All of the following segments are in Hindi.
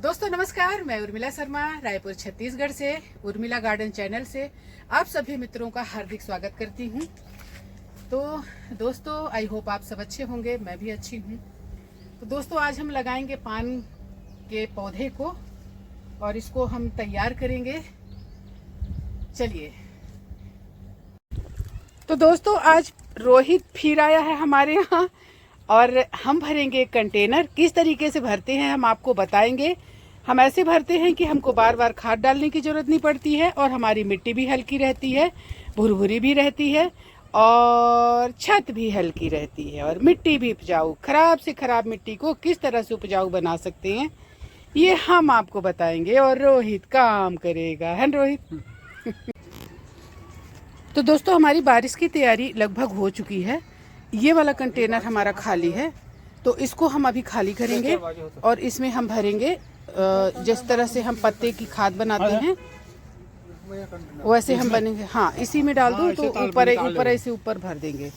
दोस्तों नमस्कार, मैं उर्मिला शर्मा रायपुर छत्तीसगढ़ से उर्मिला गार्डन चैनल से आप सभी मित्रों का हार्दिक स्वागत करती हूं। तो दोस्तों आई होप आप सब अच्छे होंगे, मैं भी अच्छी हूं। तो दोस्तों आज हम लगाएंगे पान के पौधे को और इसको हम तैयार करेंगे। चलिए। तो दोस्तों आज रोहित फिर आया है हमारे यहाँ और हम भरेंगे कंटेनर। किस तरीके से भरते हैं हम आपको बताएंगे। हम ऐसे भरते हैं कि हमको बार बार खाद डालने की जरूरत नहीं पड़ती है और हमारी मिट्टी भी हल्की रहती है, भुरभुरी भी रहती है और छत भी हल्की रहती है और मिट्टी भी उपजाऊ। खराब से खराब मिट्टी को किस तरह से उपजाऊ बना सकते हैं ये हम आपको बताएंगे और रोहित काम करेगा, है ना रोहित? तो दोस्तों हमारी बारिश की तैयारी लगभग हो चुकी है। ये वाला कंटेनर हमारा खाली है तो इसको हम अभी खाली करेंगे और इसमें हम भरेंगे जिस तरह से हम पत्ते की खाद बनाते हैं वैसे हम बनेंगे। हाँ इसी में डाल दो तो ऊपर ऐसे ऊपर भर देंगे।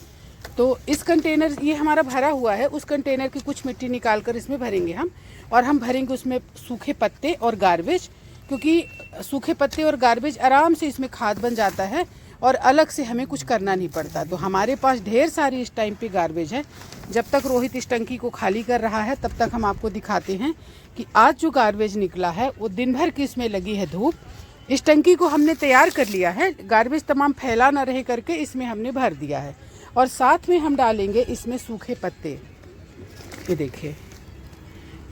तो इस कंटेनर ये हमारा भरा हुआ है, उस कंटेनर की कुछ मिट्टी निकाल कर इसमें भरेंगे हम और हम भरेंगे उसमें सूखे पत्ते और गार्बेज, क्योंकि सूखे पत्ते और गार्बेज आराम से इसमें खाद बन जाता है और अलग से हमें कुछ करना नहीं पड़ता। तो हमारे पास ढेर सारी इस टाइम पे गार्बेज है। जब तक रोहित इस टंकी को खाली कर रहा है तब तक हम आपको दिखाते हैं कि आज जो गार्बेज निकला है वो दिन भर की इसमें लगी है धूप। इस टंकी को हमने तैयार कर लिया है, गार्बेज तमाम फैला न रहे करके इसमें हमने भर दिया है और साथ में हम डालेंगे इसमें सूखे पत्ते। ये देखिए,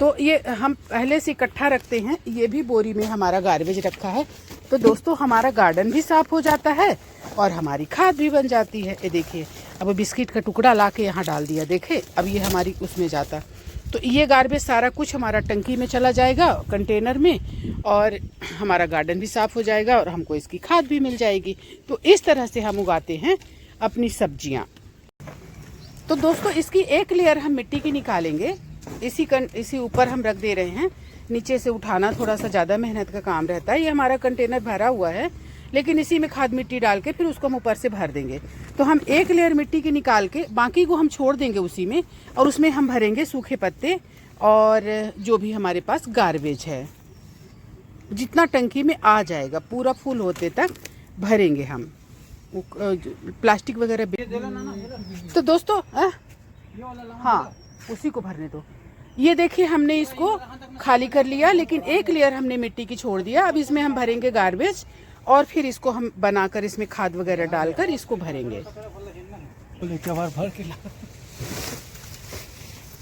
तो ये हम पहले से इकट्ठा रखते हैं। ये भी बोरी में हमारा गार्बेज रखा है। तो दोस्तों हमारा गार्डन भी साफ हो जाता है और हमारी खाद भी बन जाती है। ये देखिए, अब बिस्किट का टुकड़ा ला के यहाँ डाल दिया, देखे अब ये हमारी उसमें जाता। तो ये गार्बेज सारा कुछ हमारा टंकी में चला जाएगा कंटेनर में और हमारा गार्डन भी साफ हो जाएगा और हमको इसकी खाद भी मिल जाएगी। तो इस तरह से हम उगाते हैं अपनी सब्जियाँ। तो दोस्तों इसकी एक लेयर हम मिट्टी की निकालेंगे, इसी ऊपर हम रख दे रहे हैं। नीचे से उठाना थोड़ा सा ज़्यादा मेहनत का काम रहता है। ये हमारा कंटेनर भरा हुआ है लेकिन इसी में खाद मिट्टी डाल के फिर उसको हम ऊपर से भर देंगे। तो हम एक लेयर मिट्टी की निकाल के बाकी को हम छोड़ देंगे उसी में और उसमें हम भरेंगे सूखे पत्ते और जो भी हमारे पास गार्बेज है। जितना टंकी में आ जाएगा पूरा फुल होते तक भरेंगे हम, प्लास्टिक वगैरह। तो दोस्तों हाँ उसी को भरने दो। ये देखिए हमने इसको खाली कर लिया लेकिन एक लेयर हमने मिट्टी की छोड़ दिया। अब इसमें हम भरेंगे गार्बेज और फिर इसको हम बनाकर इसमें खाद वगैरह डालकर इसको भरेंगे।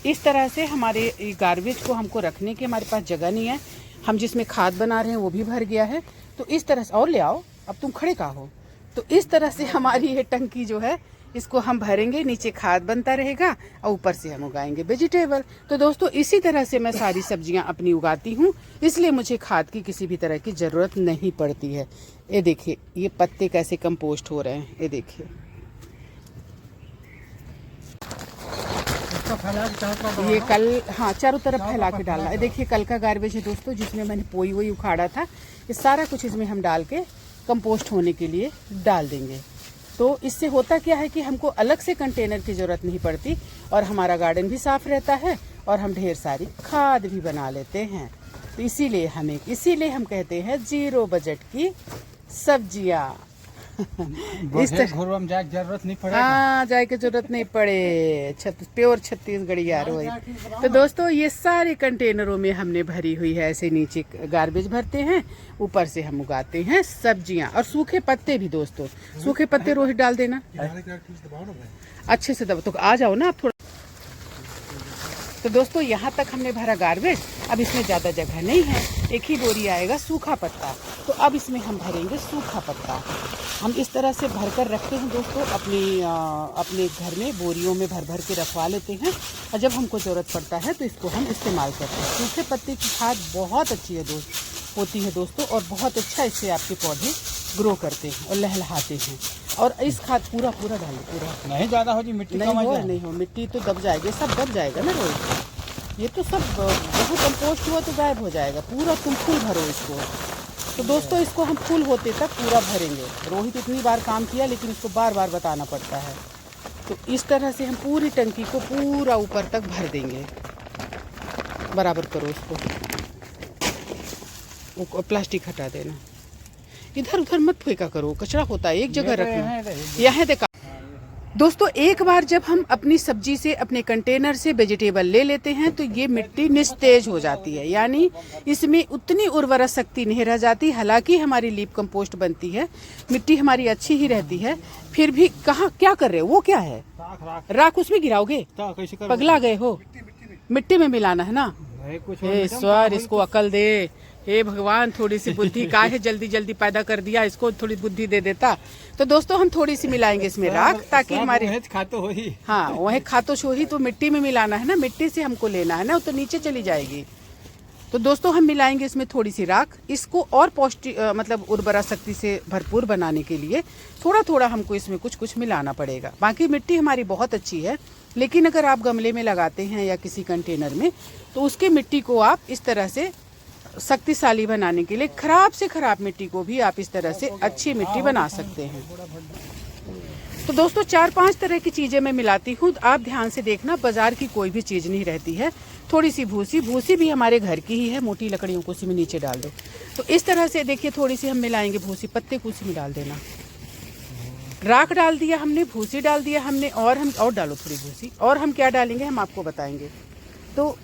इस तरह से हमारे गार्बेज को हमको रखने की हमारे पास जगह नहीं है। हम जिसमें खाद बना रहे हैं वो भी भर गया है। तो इस तरह से, और ले आओ, अब तुम खड़े कहाँ हो। तो इस तरह से हमारी ये टंकी जो है इसको हम भरेंगे, नीचे खाद बनता रहेगा और ऊपर से हम उगाएंगे वेजिटेबल। तो दोस्तों इसी तरह से मैं सारी सब्जियां अपनी उगाती हूँ, इसलिए मुझे खाद की किसी भी तरह की ज़रूरत नहीं पड़ती है। ये देखिए ये पत्ते कैसे कंपोस्ट हो रहे हैं, ये देखिए। ये कल हाँ चारों तरफ फैला के डालना है। देखिए कल का गार्बेज है दोस्तों, जिसमें मैंने पोई वही उखाड़ा था। ये सारा कुछ इसमें हम डाल के कंपोस्ट होने के लिए डाल देंगे। तो इससे होता क्या है कि हमको अलग से कंटेनर की ज़रूरत नहीं पड़ती और हमारा गार्डन भी साफ रहता है और हम ढेर सारी खाद भी बना लेते हैं। तो इसीलिए हम कहते हैं जीरो बजट की सब्जियाँ। इस तरह जाए की जरूरत नहीं पड़े। हाँ जाए की जरूरत नहीं पड़े। प्योर छत्तीसगढ़ी यार वही। तो दोस्तों ये सारे कंटेनरों में हमने भरी हुई है। ऐसे नीचे गार्बेज भरते हैं, ऊपर से हम उगाते हैं सब्जियां और सूखे पत्ते भी। दोस्तों सूखे पत्ते रोहित डाल देना अच्छे से दबा। तो आ जाओ ना आप थोड़ा। तो दोस्तों यहाँ तक हमने भरा गार्बेज। अब इसमें ज़्यादा जगह नहीं है, एक ही बोरी आएगा सूखा पत्ता। तो अब इसमें हम भरेंगे सूखा पत्ता। हम इस तरह से भरकर रखते हैं दोस्तों, अपने घर में बोरियों में भर भर के रखवा लेते हैं और जब हमको ज़रूरत पड़ता है तो इसको हम इस्तेमाल करते हैं। सूखे पत्ते की खाद बहुत अच्छी होती है दोस्तों और बहुत अच्छा इससे आपके पौधे ग्रो करते हैं और लहलहाते हैं। और इस खाद पूरा डालो, पूरा नहीं ज़्यादा हो जी, मिट्टी नहीं हो मिट्टी तो दब जाएगी, सब दब जाएगा ना रोहित। ये तो सब जब कंपोस्ट हुआ तो गायब हो जाएगा। पूरा तुम फुल भरो इसको। तो दोस्तों इसको हम फुल होते तक पूरा भरेंगे। रोहित इतनी बार काम किया लेकिन इसको बार बार बताना पड़ता है। तो इस तरह से हम पूरी टंकी को पूरा ऊपर तक भर देंगे। बराबर करो इसको। वो प्लास्टिक हटा देना, इधर उधर मत फेंका करो, कचरा होता है, एक जगह रखना। यहाँ देखा दोस्तों, एक बार जब हम अपनी सब्जी से, अपने कंटेनर से वेजिटेबल ले लेते हैं तो ये मिट्टी निस्तेज हो जाती है, यानी इसमें उतनी उर्वरा शक्ति नहीं रह जाती। हालांकि हमारी लीप कंपोस्ट बनती है, मिट्टी हमारी अच्छी ही रहती है, फिर भी कहाँ क्या कर रहे हो? वो क्या है? राख उसमें गिराओगे? पगला गए हो? मिट्टी में मिलाना है ना? ईश्वर इसको अकल दे, हे भगवान थोड़ी सी बुद्धि, काहे जल्दी जल्दी पैदा कर दिया, इसको थोड़ी बुद्धि दे देता। तो दोस्तों हम थोड़ी सी मिलाएंगे इसमें राख, ताकि हमारे खातो हो ही, हाँ वही खातो शो ही, तो मिट्टी में मिलाना है ना, मिट्टी से हमको लेना है ना, तो नीचे चली जाएगी। तो दोस्तों हम मिलाएंगे इसमें थोड़ी सी राख, इसको और पौष्टिक मतलब उर्वरा शक्ति से भरपूर बनाने के लिए थोड़ा थोड़ा हमको इसमें कुछ कुछ मिलाना पड़ेगा। बाकी मिट्टी हमारी बहुत अच्छी है, लेकिन अगर आप गमले में लगाते हैं या किसी कंटेनर में, तो उसके मिट्टी को आप इस तरह से शक्तिशाली बनाने के लिए खराब से खराब मिट्टी को भी आप इस तरह से अच्छी मिट्टी बना सकते हैं। तो दोस्तों 4-5 तरह की चीजें मैं मिलाती हूँ, आप ध्यान से देखना, बाजार की कोई भी चीज नहीं रहती है। थोड़ी सी भूसी, भूसी भी हमारे घर की ही है, मोटी लकड़ियों को उसी में नीचे डाल दो। तो इस तरह से देखिए, थोड़ी सी हम मिलाएंगे भूसी, पत्ते को उसी में डाल देना। राख डाल दिया हमने, भूसी डाल दिया हमने, और हम और डालो थोड़ी भूसी, और हम क्या डालेंगे हम आपको बताएंगे। तो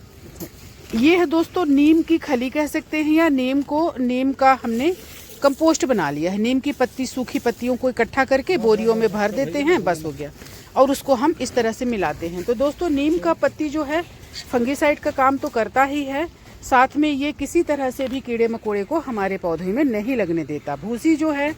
ये है दोस्तों नीम की खली कह सकते हैं, या नीम का हमने कंपोस्ट बना लिया है। नीम की पत्ती, सूखी पत्तियों को इकट्ठा करके बोरियों में भर देते हैं, बस हो गया, और उसको हम इस तरह से मिलाते हैं। तो दोस्तों नीम का पत्ती जो है फंगीसाइड का काम तो करता ही है, साथ में ये किसी तरह से भी कीड़े मकोड़े को हमारे पौधे में नहीं लगने देता। भूसी जो है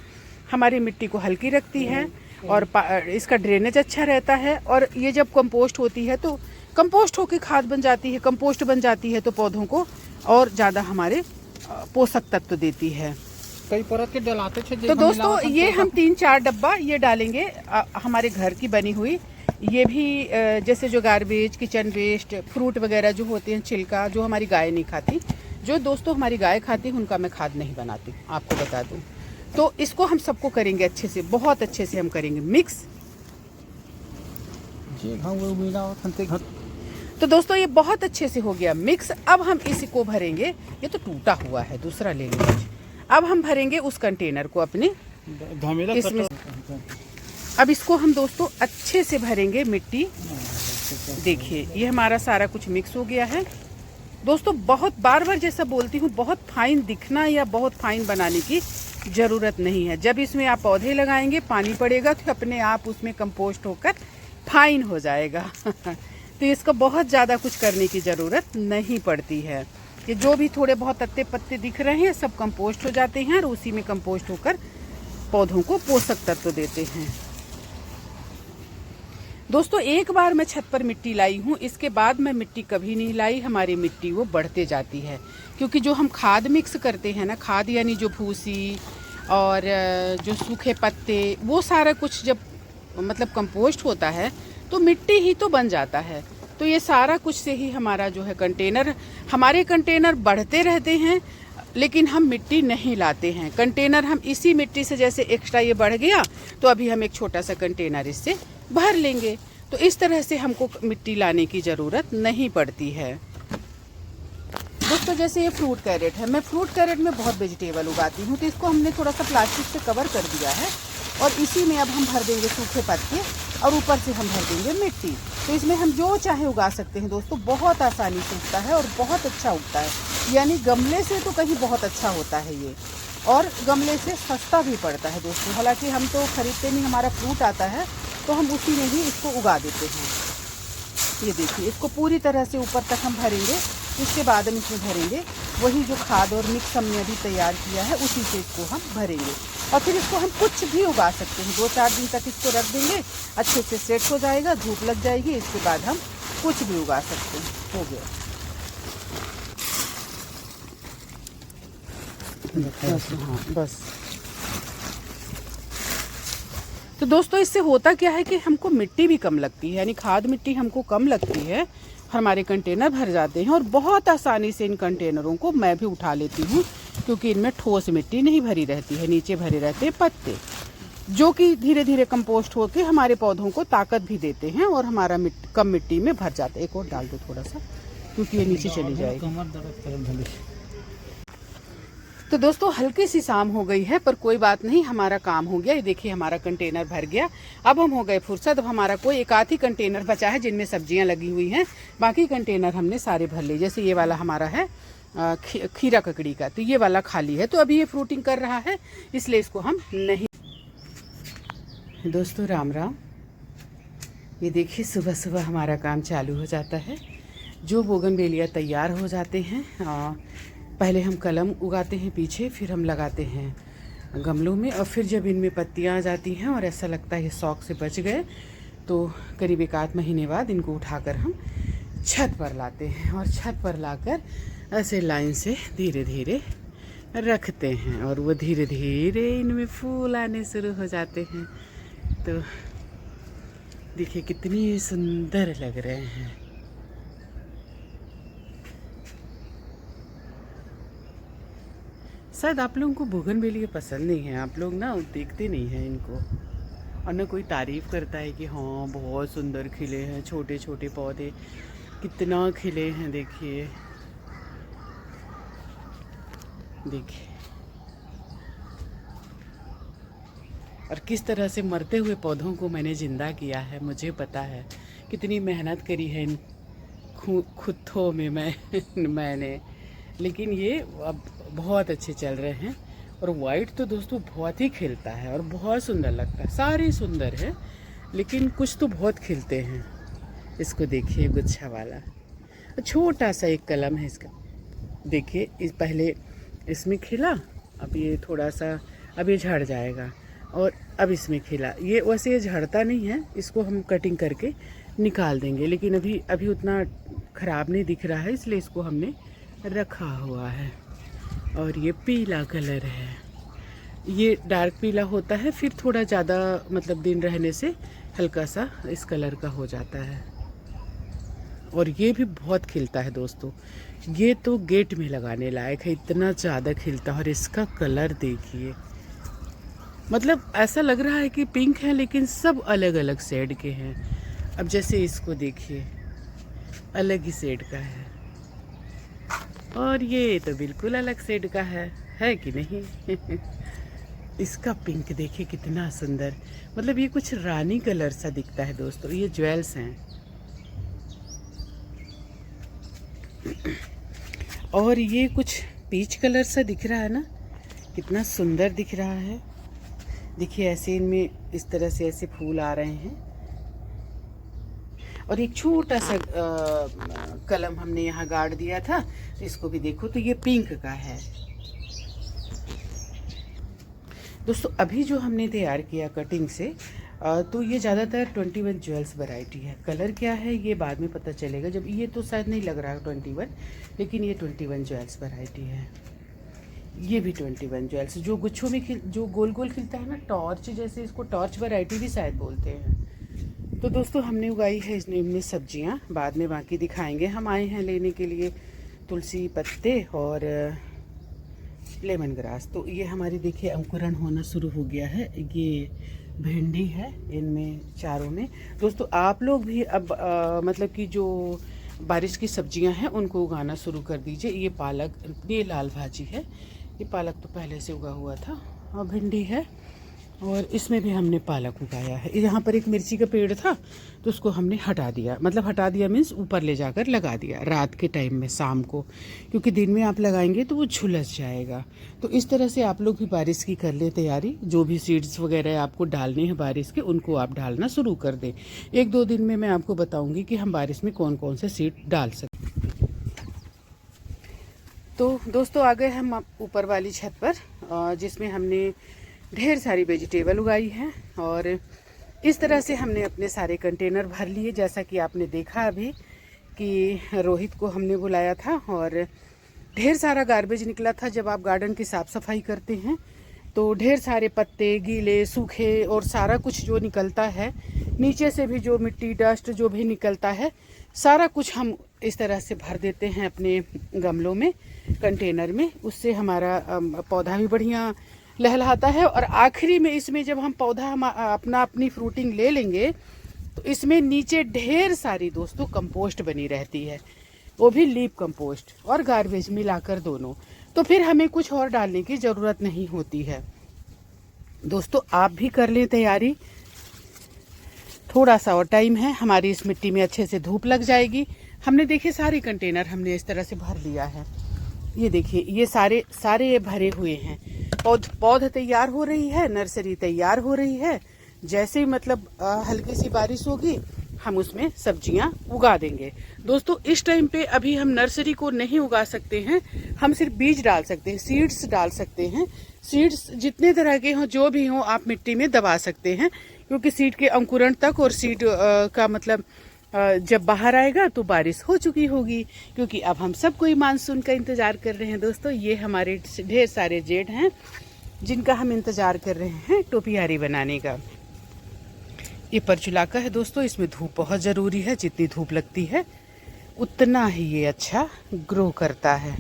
हमारी मिट्टी को हल्की रखती है, और इसका ड्रेनेज अच्छा रहता है, और ये जब कंपोस्ट होती है तो कंपोस्ट होकर खाद बन जाती है, कंपोस्ट बन जाती है, तो पौधों को और ज़्यादा हमारे पोषक तत्व देती है। कई परत के डलाते थे। तो दोस्तों ये हम 3-4 डब्बा ये डालेंगे हमारे घर की बनी हुई, ये भी जैसे जो गार्बेज, किचन वेस्ट, फ्रूट वगैरह जो होते हैं, छिलका जो हमारी गाय नहीं खाती, जो दोस्तों हमारी गाय खाती है उनका मैं खाद नहीं बनाती, आपको बता दूं। तो इसको हम सबको करेंगे अच्छे से, बहुत अच्छे से हम करेंगे मिक्स। तो दोस्तों ये बहुत अच्छे से हो गया मिक्स। अब हम इसको भरेंगे, ये तो टूटा हुआ है, दूसरा ले लीजिए। अब हम भरेंगे उस कंटेनर को अपने इसमें। अब इसको हम दोस्तों अच्छे से भरेंगे मिट्टी। देखिए ये हमारा सारा कुछ मिक्स हो गया है। दोस्तों बहुत बार बार जैसा बोलती हूँ, बहुत फाइन दिखना या बहुत फाइन बनाने की ज़रूरत नहीं है। जब इसमें आप पौधे लगाएंगे, पानी पड़ेगा, तो अपने आप उसमें कंपोस्ट होकर फाइन हो जाएगा। तो इसको बहुत ज़्यादा कुछ करने की ज़रूरत नहीं पड़ती है। कि जो भी थोड़े बहुत पत्ते पत्ते दिख रहे हैं सब कंपोस्ट हो जाते हैं, और उसी में कंपोस्ट होकर पौधों को पोषक तत्व देते हैं। दोस्तों एक बार मैं छत पर मिट्टी लाई हूँ, इसके बाद मैं मिट्टी कभी नहीं लाई। हमारी मिट्टी वो बढ़ते जाती है, क्योंकि जो हम खाद मिक्स करते हैं ना, खाद यानी जो भूसी और जो सूखे पत्ते, वो सारा कुछ जब मतलब कंपोस्ट होता है तो मिट्टी ही तो बन जाता है। तो ये सारा कुछ से ही हमारा जो है कंटेनर, हमारे कंटेनर बढ़ते रहते हैं, लेकिन हम मिट्टी नहीं लाते हैं। कंटेनर हम इसी मिट्टी से, जैसे एक्स्ट्रा ये बढ़ गया तो अभी हम एक छोटा सा कंटेनर इससे भर लेंगे। तो इस तरह से हमको मिट्टी लाने की ज़रूरत नहीं पड़ती है। दोस्तों जैसे ये फ्रूट कैरेट है, मैं फ्रूट कैरेट में बहुत वेजिटेबल उगाती हूँ, तो इसको हमने थोड़ा सा प्लास्टिक से कवर कर दिया है, और इसी में अब हम भर देंगे सूखे पत्ते, और ऊपर से हम भर देंगे मिट्टी। तो इसमें हम जो चाहे उगा सकते हैं दोस्तों, बहुत आसानी से उगता है और बहुत अच्छा उगता है। यानी गमले से तो कहीं बहुत अच्छा होता है ये, और गमले से सस्ता भी पड़ता है दोस्तों। हालांकि हम तो खरीदते नहीं, हमारा फ्रूट आता है तो हम उसी में ही इसको उगा देते हैं। ये देखिए, इसको पूरी तरह से ऊपर तक हम भरेंगे, इसके बाद हम इसमें भरेंगे वही जो खाद और मिक्स हमने अभी तैयार किया है, उसी से इसको हम भरेंगे। और फिर इसको हम कुछ भी उगा सकते हैं, 2-4 दिन तक इसको रख देंगे, अच्छे से सेट हो जाएगा, धूप लग जाएगी, इसके बाद हम कुछ भी उगा सकते हैं। हो गया हाँ बस। तो दोस्तों इससे होता क्या है कि हमको मिट्टी भी कम लगती है, यानी खाद मिट्टी हमको कम लगती है, हमारे कंटेनर भर जाते हैं, और बहुत आसानी से इन कंटेनरों को मैं भी उठा लेती हूँ, क्योंकि इनमें ठोस मिट्टी नहीं भरी रहती है, नीचे भरे रहते हैं पत्ते, जो कि धीरे धीरे कंपोस्ट होकर हमारे पौधों को ताकत भी देते हैं, और हमारा कम मिट्टी में भर जाता है। एक और डाल दो थोड़ा सा, क्योंकि ये नीचे चली जाएगी। तो दोस्तों हल्की सी शाम हो गई है, पर कोई बात नहीं, हमारा काम हो गया। ये देखिए हमारा कंटेनर भर गया। अब हम हो गए फुर्सत। अब हमारा कोई एक आध ही कंटेनर बचा है जिनमें सब्जियां लगी हुई हैं, बाकी कंटेनर हमने सारे भर लिए। जैसे ये वाला हमारा है खीरा ककड़ी का, तो ये वाला खाली है। तो अभी ये फ्रूटिंग कर रहा है, इसलिए इसको हम नहीं। दोस्तों राम राम। ये देखिए सुबह सुबह हमारा काम चालू हो जाता है। जो बोगनवेलिया तैयार हो जाते हैं, पहले हम कलम उगाते हैं पीछे, फिर हम लगाते हैं गमलों में, और फिर जब इनमें पत्तियां आ जाती हैं और ऐसा लगता है ये शौक से बच गए, तो करीब 1 आध महीने बाद इनको उठाकर हम छत पर लाते हैं, और छत पर लाकर ऐसे लाइन से धीरे धीरे रखते हैं, और वो धीरे धीरे इनमें फूल आने शुरू हो जाते हैं। तो देखिए कितनी सुंदर लग रहे हैं। शायद आप लोगों को बोगनवेलिया पसंद नहीं है, आप लोग ना देखते नहीं हैं इनको, और ना कोई तारीफ़ करता है कि हाँ बहुत सुंदर खिले हैं। छोटे छोटे पौधे कितना खिले हैं, देखिए देखिए, और किस तरह से मरते हुए पौधों को मैंने ज़िंदा किया है। मुझे पता है कितनी मेहनत करी है इन खुदों में मैंने, लेकिन ये अब बहुत अच्छे चल रहे हैं। और वाइट तो दोस्तों बहुत ही खिलता है और बहुत सुंदर लगता है। सारे सुंदर है, लेकिन कुछ तो बहुत खिलते हैं। इसको देखिए गुच्छा वाला, छोटा सा एक कलम है इसका। देखिए इस पहले इसमें खिला, अब ये थोड़ा सा, अब ये झड़ जाएगा, और अब इसमें खिला। ये वैसे ये झड़ता नहीं है, इसको हम कटिंग करके निकाल देंगे, लेकिन अभी उतना ख़राब नहीं दिख रहा है, इसलिए इसको हमने रखा हुआ है। और ये पीला कलर है, ये डार्क पीला होता है, फिर थोड़ा ज़्यादा मतलब दिन रहने से हल्का सा इस कलर का हो जाता है। और ये भी बहुत खिलता है दोस्तों, ये तो गेट में लगाने लायक है, इतना ज़्यादा खिलता है। और इसका कलर देखिए, मतलब ऐसा लग रहा है कि पिंक है, लेकिन सब अलग अलग शेड के हैं। अब जैसे इसको देखिए, अलग ही शेड का है, और ये तो बिल्कुल अलग शेड का है कि नहीं? इसका पिंक देखिए कितना सुंदर, मतलब ये कुछ रानी कलर सा दिखता है दोस्तों। ये ज्वेल्स हैं। और ये कुछ पीच कलर सा दिख रहा है ना, कितना सुंदर दिख रहा है। देखिए ऐसे इनमें इस तरह से ऐसे फूल आ रहे हैं। और एक छोटा सा कलम हमने यहाँ गाड़ दिया था, तो इसको भी देखो, तो ये पिंक का है दोस्तों। अभी जो हमने तैयार किया कटिंग से, तो ये ज़्यादातर 21 ज्वेल्स वैरायटी है। कलर क्या है ये बाद में पता चलेगा, जब ये तो शायद नहीं लग रहा है 21, लेकिन ये 21 ज्वेल्स वैरायटी है। ये भी 21 ज्वेल्स, जो गुच्छों में जो गोल गोल खिलता है ना, टॉर्च जैसे, इसको टॉर्च वैरायटी भी शायद बोलते हैं। तो दोस्तों हमने उगाई है इनमें सब्जियां, बाद में बाकी दिखाएंगे। हम आए हैं लेने के लिए तुलसी पत्ते और लेमन ग्रास। तो ये हमारी देखिए अंकुरण होना शुरू हो गया है। ये भिंडी है इनमें चारों में। दोस्तों आप लोग भी अब मतलब कि जो बारिश की सब्जियां हैं उनको उगाना शुरू कर दीजिए। ये पालक, ये लाल भाजी है, ये पालक तो पहले से उगा हुआ था, और भिंडी है, और इसमें भी हमने पालक उगाया है। यहाँ पर एक मिर्ची का पेड़ था, तो उसको हमने हटा दिया, मतलब हटा दिया मीन्स ऊपर ले जाकर लगा दिया रात के टाइम में, शाम को, क्योंकि दिन में आप लगाएंगे तो वो झुलस जाएगा। तो इस तरह से आप लोग भी बारिश की कर लें तैयारी। जो भी सीड्स वगैरह आपको डालने हैं बारिश के, उनको आप डालना शुरू कर दें। 1-2 दिन में मैं आपको बताऊँगी कि हम बारिश में कौन कौन से सीड डाल सकते। तो दोस्तों आ गए हम ऊपर वाली छत पर, जिसमें हमने ढेर सारी वेजिटेबल उगाई है, और इस तरह से हमने अपने सारे कंटेनर भर लिए। जैसा कि आपने देखा अभी कि रोहित को हमने बुलाया था, और ढेर सारा गार्बेज निकला था। जब आप गार्डन की साफ़ सफाई करते हैं तो ढेर सारे पत्ते गीले सूखे और सारा कुछ जो निकलता है, नीचे से भी जो मिट्टी डस्ट जो भी निकलता है, सारा कुछ हम इस तरह से भर देते हैं अपने गमलों में, कंटेनर में। उससे हमारा पौधा भी बढ़िया लहलहाता है। और आखिरी में इसमें जब हम पौधा अपनी फ्रूटिंग ले लेंगे, तो इसमें नीचे ढेर सारी दोस्तों कंपोस्ट बनी रहती है। वो भी लीप कंपोस्ट और गार्बेज मिलाकर दोनों। तो फिर हमें कुछ और डालने की ज़रूरत नहीं होती है। दोस्तों आप भी कर लें तैयारी, थोड़ा सा और टाइम है, हमारी इस मिट्टी में अच्छे से धूप लग जाएगी। हमने देखिए सारे कंटेनर हमने इस तरह से भर लिया है। ये देखिए ये सारे भरे हुए हैं। पौध तैयार हो रही है, नर्सरी तैयार हो रही है। जैसे ही मतलब हल्की सी बारिश होगी हम उसमें सब्जियां उगा देंगे। दोस्तों इस टाइम पे अभी हम नर्सरी को नहीं उगा सकते हैं, हम सिर्फ बीज डाल सकते हैं, सीड्स डाल सकते हैं। सीड्स जितने तरह के हों जो भी हों आप मिट्टी में दबा सकते हैं, क्योंकि सीड के अंकुरण तक और सीड का मतलब जब बाहर आएगा तो बारिश हो चुकी होगी, क्योंकि अब हम सब कोई मानसून का इंतजार कर रहे हैं। दोस्तों ये हमारे ढेर सारे जेड हैं जिनका हम इंतजार कर रहे हैं टोपियारी बनाने का। ये परचुलाका है दोस्तों, इसमें धूप बहुत ज़रूरी है, जितनी धूप लगती है उतना ही ये अच्छा ग्रो करता है।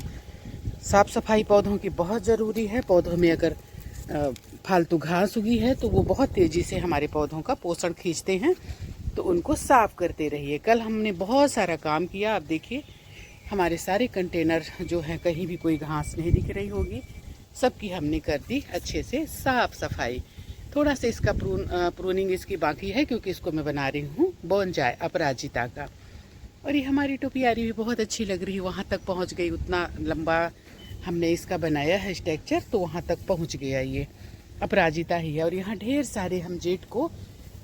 साफ सफाई पौधों की बहुत ज़रूरी है। पौधों में अगर फालतू घास उगी है तो वो बहुत तेज़ी से हमारे पौधों का पोषण खींचते हैं, तो उनको साफ करते रहिए। कल हमने बहुत सारा काम किया, आप देखिए हमारे सारे कंटेनर जो हैं कहीं भी कोई घास नहीं दिख रही होगी, सबकी हमने कर दी अच्छे से साफ सफाई। थोड़ा सा इसका प्रूनिंग इसकी बाकी है, क्योंकि इसको मैं बना रही हूँ बोनजाय अपराजिता का। और ये हमारी टोपियारी भी बहुत अच्छी लग रही है, वहाँ तक पहुँच गई। उतना लंबा हमने इसका बनाया है स्ट्रक्चर, तो वहाँ तक पहुँच गया। ये अपराजिता ही है। और यहाँ ढेर सारे हम जेट को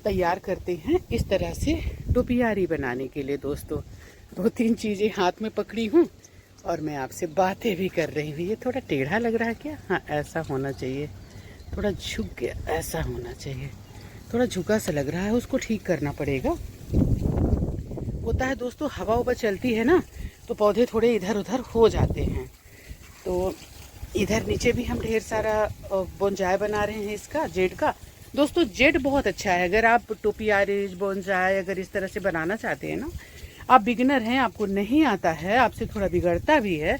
तैयार करते हैं इस तरह से टोपियारी बनाने के लिए। दोस्तों 2-3 चीज़ें हाथ में पकड़ी हूँ और मैं आपसे बातें भी कर रही हूँ। ये थोड़ा टेढ़ा लग रहा है क्या? हाँ ऐसा होना चाहिए, थोड़ा झुक गया, ऐसा होना चाहिए। थोड़ा झुका सा लग रहा है, उसको ठीक करना पड़ेगा। होता है दोस्तों, हवा उवा चलती है ना तो पौधे थोड़े इधर उधर हो जाते हैं। तो इधर नीचे भी हम ढेर सारा बोनजाय बना रहे हैं इसका, जेड का। दोस्तों जेड बहुत अच्छा है, अगर आप टोपियारी बोनजाय अगर इस तरह से बनाना चाहते हैं ना, आप बिगिनर हैं, आपको नहीं आता है, आपसे थोड़ा बिगड़ता भी है,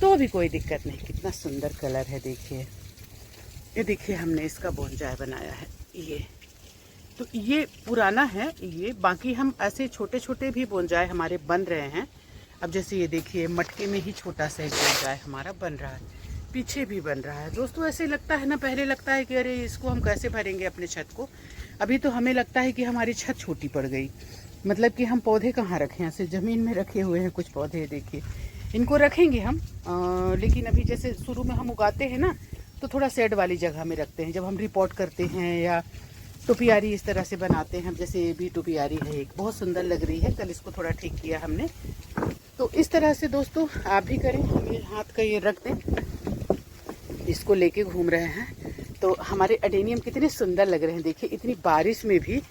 तो भी कोई दिक्कत नहीं। कितना सुंदर कलर है देखिए। ये देखिए हमने इसका बोनजाय बनाया है। ये तो ये पुराना है ये, बाकी हम ऐसे छोटे छोटे भी बोनजाय हमारे बन रहे हैं। अब जैसे ये देखिए मटके में ही छोटा सा एक बोनजाय हमारा बन रहा है, पीछे भी बन रहा है। दोस्तों ऐसे लगता है ना, पहले लगता है कि अरे इसको हम कैसे भरेंगे अपने छत को। अभी तो हमें लगता है कि हमारी छत छोटी पड़ गई, मतलब कि हम पौधे कहाँ रखें, ऐसे ज़मीन में रखे हुए हैं कुछ पौधे। देखिए इनको रखेंगे हम, लेकिन अभी जैसे शुरू में हम उगाते हैं ना तो थोड़ा शेड वाली जगह में रखते हैं। जब हम रिपोर्ट करते हैं या टोपियारी इस तरह से बनाते हैं, जैसे ये भी टोपियारी है, एक बहुत सुंदर लग रही है, कल इसको थोड़ा ठीक किया हमने। तो इस तरह से दोस्तों आप भी करें। हम ये हाथ का ये रख दें, इसको लेके घूम रहे हैं तो हमारे अडेनियम कितने सुंदर लग रहे हैं। देखिए इतनी बारिश में भी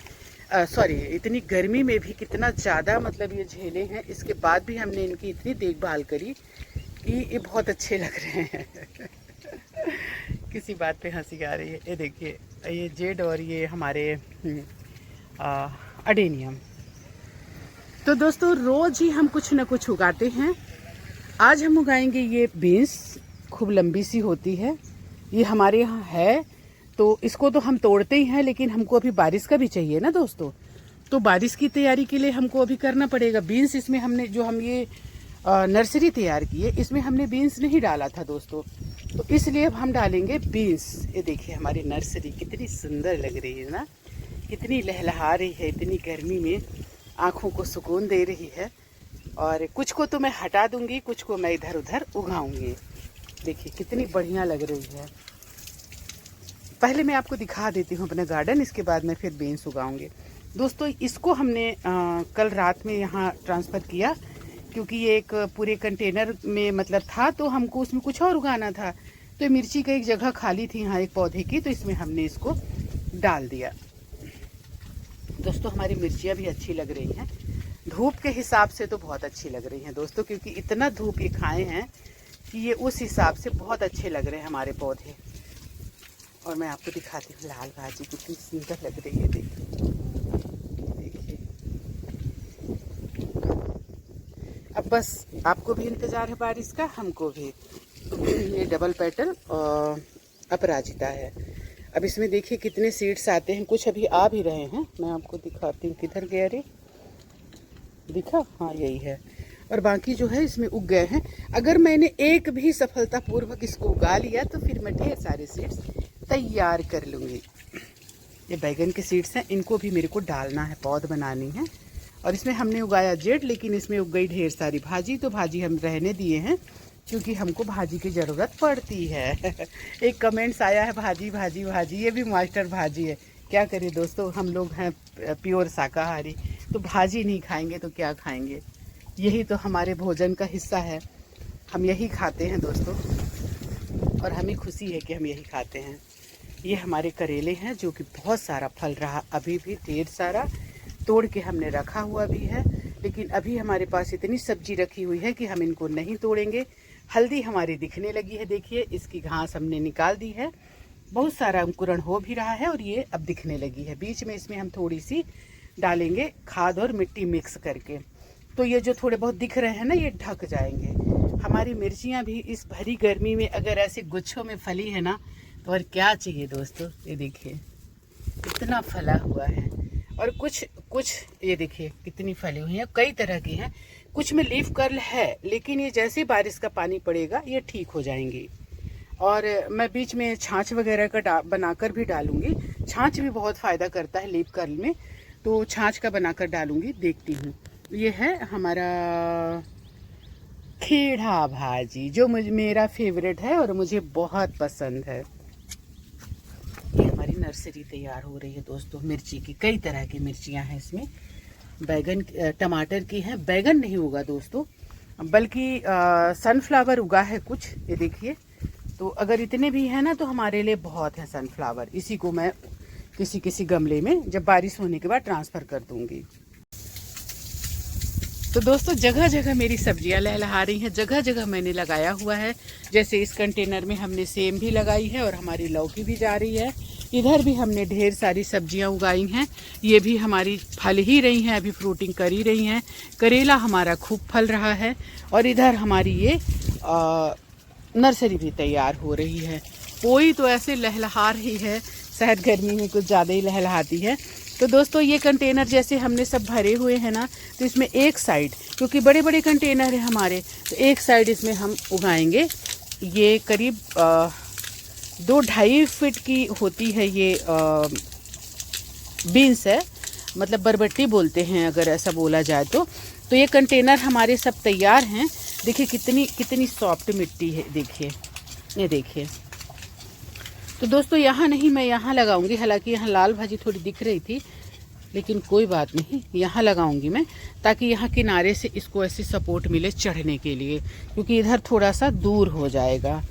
इतनी गर्मी में भी कितना ज़्यादा मतलब ये झेले हैं, इसके बाद भी हमने इनकी इतनी देखभाल करी कि ये बहुत अच्छे लग रहे हैं। किसी बात पे हंसी आ रही है। ये देखिए ये जेड और ये हमारे अडेनियम। तो दोस्तों रोज़ ही हम कुछ न कुछ उगाते हैं। आज हम उगाएंगे ये बीन्स, खूब लंबी सी होती है, ये हमारे यहाँ है। तो इसको तो हम तोड़ते ही हैं, लेकिन हमको अभी बारिश का भी चाहिए ना दोस्तों, तो बारिश की तैयारी के लिए हमको अभी करना पड़ेगा। बीन्स इसमें हमने जो हम ये नर्सरी तैयार की है, इसमें हमने बीन्स नहीं डाला था दोस्तों, तो इसलिए अब हम डालेंगे बीन्स। ये देखिए हमारी नर्सरी कितनी सुंदर लग रही है ना, कितनी लहलहा रही है, इतनी गर्मी में आँखों को सुकून दे रही है। और कुछ को तो मैं हटा दूंगी, कुछ को मैं इधर उधर उगाऊंगी। देखिए कितनी बढ़िया लग रही है। पहले मैं आपको दिखा देती हूँ अपना गार्डन, इसके बाद मैं फिर बीन्स उगाऊंगी। दोस्तों इसको हमने कल रात में यहाँ ट्रांसफ़र किया, क्योंकि ये एक पूरे कंटेनर में मतलब था, तो हमको उसमें कुछ और उगाना था। तो मिर्ची का एक जगह खाली थी यहाँ एक पौधे की, तो इसमें हमने इसको डाल दिया। दोस्तों हमारी मिर्चियाँ भी अच्छी लग रही हैं, धूप के हिसाब से तो बहुत अच्छी लग रही हैं दोस्तों, क्योंकि इतना धूप ये खाए हैं कि ये उस हिसाब से बहुत अच्छे लग रहे हैं हमारे पौधे। और मैं आपको दिखाती हूँ लाल भाजी कितनी सुंदर लग रही है। देखिए अब बस आपको भी इंतज़ार है बारिश का, हमको भी। ये डबल पेटल अपराजिता है। अब इसमें देखिए कितने सीड्स आते हैं, कुछ अभी आ भी रहे हैं, मैं आपको दिखाती हूँ। किधर गया रे, दिखा? हाँ यही है। और बाकी जो है इसमें उग गए हैं। अगर मैंने एक भी सफलतापूर्वक इसको उगा लिया तो फिर मैं ढेर सारे सीड्स तैयार कर लूँगी। ये बैगन के सीड्स हैं, इनको भी मेरे को डालना है, पौध बनानी है। और इसमें हमने उगाया जेड, लेकिन इसमें उग गई ढेर सारी भाजी, तो भाजी हम रहने दिए हैं क्योंकि हमको भाजी की ज़रूरत पड़ती है। एक कमेंट्स आया है भाजी भाजी भाजी, ये भी मास्टर भाजी है। क्या करें दोस्तों, हम लोग हैं प्योर शाकाहारी, तो भाजी नहीं खाएंगे तो क्या खाएंगे। यही तो हमारे भोजन का हिस्सा है, हम यही खाते हैं दोस्तों, और हमें खुशी है कि हम यही खाते हैं। ये हमारे करेले हैं जो कि बहुत सारा फल रहा, अभी भी ढेर सारा तोड़ के हमने रखा हुआ भी है, लेकिन अभी हमारे पास इतनी सब्जी रखी हुई है कि हम इनको नहीं तोड़ेंगे। हल्दी हमारी दिखने लगी है, देखिए इसकी घास हमने निकाल दी है, बहुत सारा अंकुरण हो भी रहा है और ये अब दिखने लगी है। बीच में इसमें हम थोड़ी सी डालेंगे खाद और मिट्टी मिक्स करके, तो ये जो थोड़े बहुत दिख रहे हैं ना, ये ढक जाएंगे। हमारी मिर्चियाँ भी इस भरी गर्मी में अगर ऐसे गुच्छों में फली है ना, तो और क्या चाहिए दोस्तों। ये देखिए कितना फला हुआ है, और कुछ ये देखिए कितनी फली हुई है, कई तरह की हैं। कुछ में लीफ कर्ल है, लेकिन ये जैसे बारिश का पानी पड़ेगा ये ठीक हो जाएंगी। और मैं बीच में छाछ वगैरह का बनाकर भी डालूंगी। छाछ भी बहुत फ़ायदा करता है लीफ कर्ल में, तो छाछ का बनाकर डालूंगी, देखती हूँ। ये है हमारा खीरा भाजी, जो मेरा फेवरेट है और मुझे बहुत पसंद है। ये हमारी नर्सरी तैयार हो रही है दोस्तों, मिर्ची की, कई तरह की मिर्चियाँ हैं इसमें। बैगन टमाटर की हैं, बैगन नहीं उगा दोस्तों, बल्कि सनफ्लावर उगा है कुछ, ये देखिए। तो अगर इतने भी हैं ना तो हमारे लिए बहुत है सनफ्लावर। इसी को मैं किसी गमले में जब बारिश होने के बाद ट्रांसफ़र कर दूंगी। तो दोस्तों जगह जगह मेरी सब्जियां लहलहा रही हैं, जगह जगह मैंने लगाया हुआ है। जैसे इस कंटेनर में हमने सेम भी लगाई है और हमारी लौकी भी जा रही है। इधर भी हमने ढेर सारी सब्जियां उगाई हैं, ये भी हमारी फल ही रही हैं, अभी फ्रूटिंग कर ही रही हैं। करेला हमारा खूब फल रहा है, और इधर हमारी ये नर्सरी भी तैयार हो रही है। कोई तो ऐसे लहलहा रही है, शायद गर्मी में कुछ ज़्यादा ही लहलहाती है। तो दोस्तों ये कंटेनर जैसे हमने सब भरे हुए हैं ना, तो इसमें एक साइड, क्योंकि बड़े बड़े कंटेनर हैं हमारे, तो एक साइड इसमें हम उगाएंगे। ये करीब 2-2.5 फीट की होती है ये बीन्स है, मतलब बरबट्टी बोलते हैं अगर ऐसा बोला जाए तो। तो ये कंटेनर हमारे सब तैयार हैं। देखिए कितनी सॉफ्ट मिट्टी है, देखिए, ये देखिए। तो दोस्तों यहाँ नहीं, मैं यहाँ लगाऊंगी। हालांकि यहाँ लाल भाजी थोड़ी दिख रही थी, लेकिन कोई बात नहीं, यहाँ लगाऊंगी मैं, ताकि यहाँ किनारे से इसको ऐसे सपोर्ट मिले चढ़ने के लिए, क्योंकि इधर थोड़ा सा दूर हो जाएगा।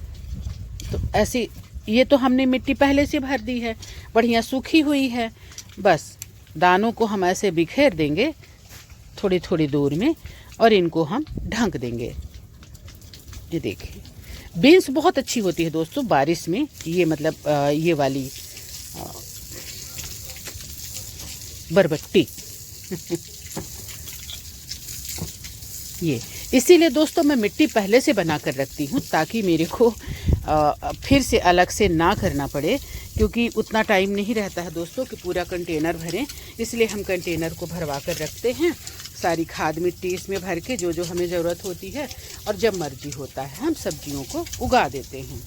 तो ऐसे ये तो हमने मिट्टी पहले से भर दी है, बढ़िया सूखी हुई है। बस दानों को हम ऐसे बिखेर देंगे थोड़ी थोड़ी दूर में, और इनको हम ढक देंगे। ये देखिए बीन्स बहुत अच्छी होती है दोस्तों बारिश में, ये मतलब ये वाली बरबट्टी ये इसीलिए दोस्तों मैं मिट्टी पहले से बना कर रखती हूँ, ताकि मेरे को फिर से अलग से ना करना पड़े, क्योंकि उतना टाइम नहीं रहता है दोस्तों कि पूरा कंटेनर भरें। इसलिए हम कंटेनर को भरवा कर रखते हैं, सारी खाद मिट्टी इसमें भर के, जो जो हमें ज़रूरत होती है, और जब मर्जी होता है हम सब्जियों को उगा देते हैं।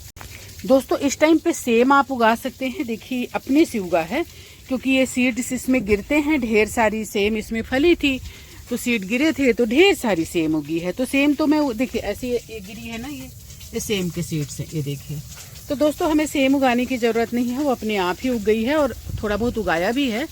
दोस्तों इस टाइम पे सेम आप उगा सकते हैं, देखिए अपने से उगा है, क्योंकि ये सीड्स इसमें गिरते हैं, ढेर सारी सेम इसमें फली थी, तो सीड गिरे थे तो ढेर सारी सेम उगी है। तो सेम तो मैं देखिए ऐसे ये गिरी है ना, ये सेम के सीड्स हैं, ये देखिए। तो दोस्तों हमें सेम उगाने की ज़रूरत नहीं है, वो अपने आप ही उग गई है, और थोड़ा बहुत उगाया भी है।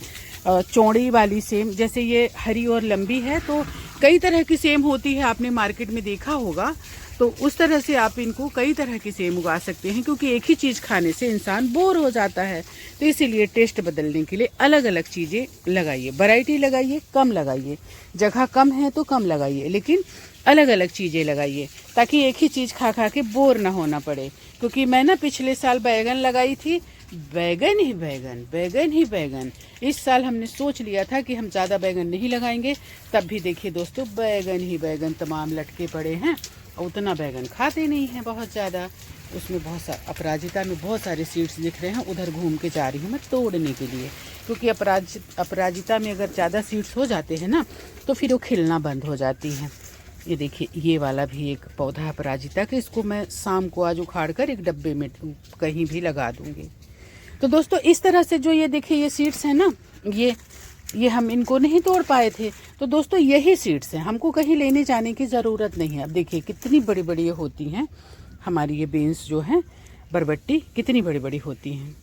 चौड़ी वाली सेम, जैसे ये हरी और लंबी है, तो कई तरह की सेम होती है, आपने मार्केट में देखा होगा। तो उस तरह से आप इनको कई तरह की सेम उगा सकते हैं, क्योंकि एक ही चीज़ खाने से इंसान बोर हो जाता है। तो इसीलिए टेस्ट बदलने के लिए अलग अलग चीज़ें लगाइए, वैरायटी लगाइए, कम लगाइए, जगह कम है तो कम लगाइए, लेकिन अलग अलग चीज़ें लगाइए, ताकि एक ही चीज़ खा खा के बोर ना होना पड़े। क्योंकि मैं ना पिछले साल बैगन लगाई थी, बैगन ही बैगन, बैगन ही बैगन। इस साल हमने सोच लिया था कि हम ज़्यादा बैगन नहीं लगाएंगे, तब भी देखिए दोस्तों बैगन ही बैगन तमाम लटके पड़े हैं, और उतना बैगन खाते नहीं हैं बहुत ज़्यादा। उसमें बहुत सा अपराजिता में बहुत सारे सीड्स दिख रहे हैं, उधर घूम के जा रही हूँ मैं तोड़ने के लिए, क्योंकि अपराजिता में अगर ज़्यादा सीड्स हो जाते हैं ना, तो फिर वो खिलना बंद हो जाती हैं। ये देखिए ये वाला भी एक पौधा है अपराजिता का, इसको मैं शाम को आज उखाड़ कर एक डब्बे में कहीं भी लगा दूंगी। तो दोस्तों इस तरह से जो ये देखिए ये सीड्स हैं ना, ये हम इनको नहीं तोड़ पाए थे। तो दोस्तों यही सीड्स हैं, हमको कहीं लेने जाने की ज़रूरत नहीं है। अब देखिए कितनी बड़ी बड़ी ये होती हैं हमारी ये बीन्स जो हैं, बरबट्टी कितनी बड़ी बड़ी होती हैं।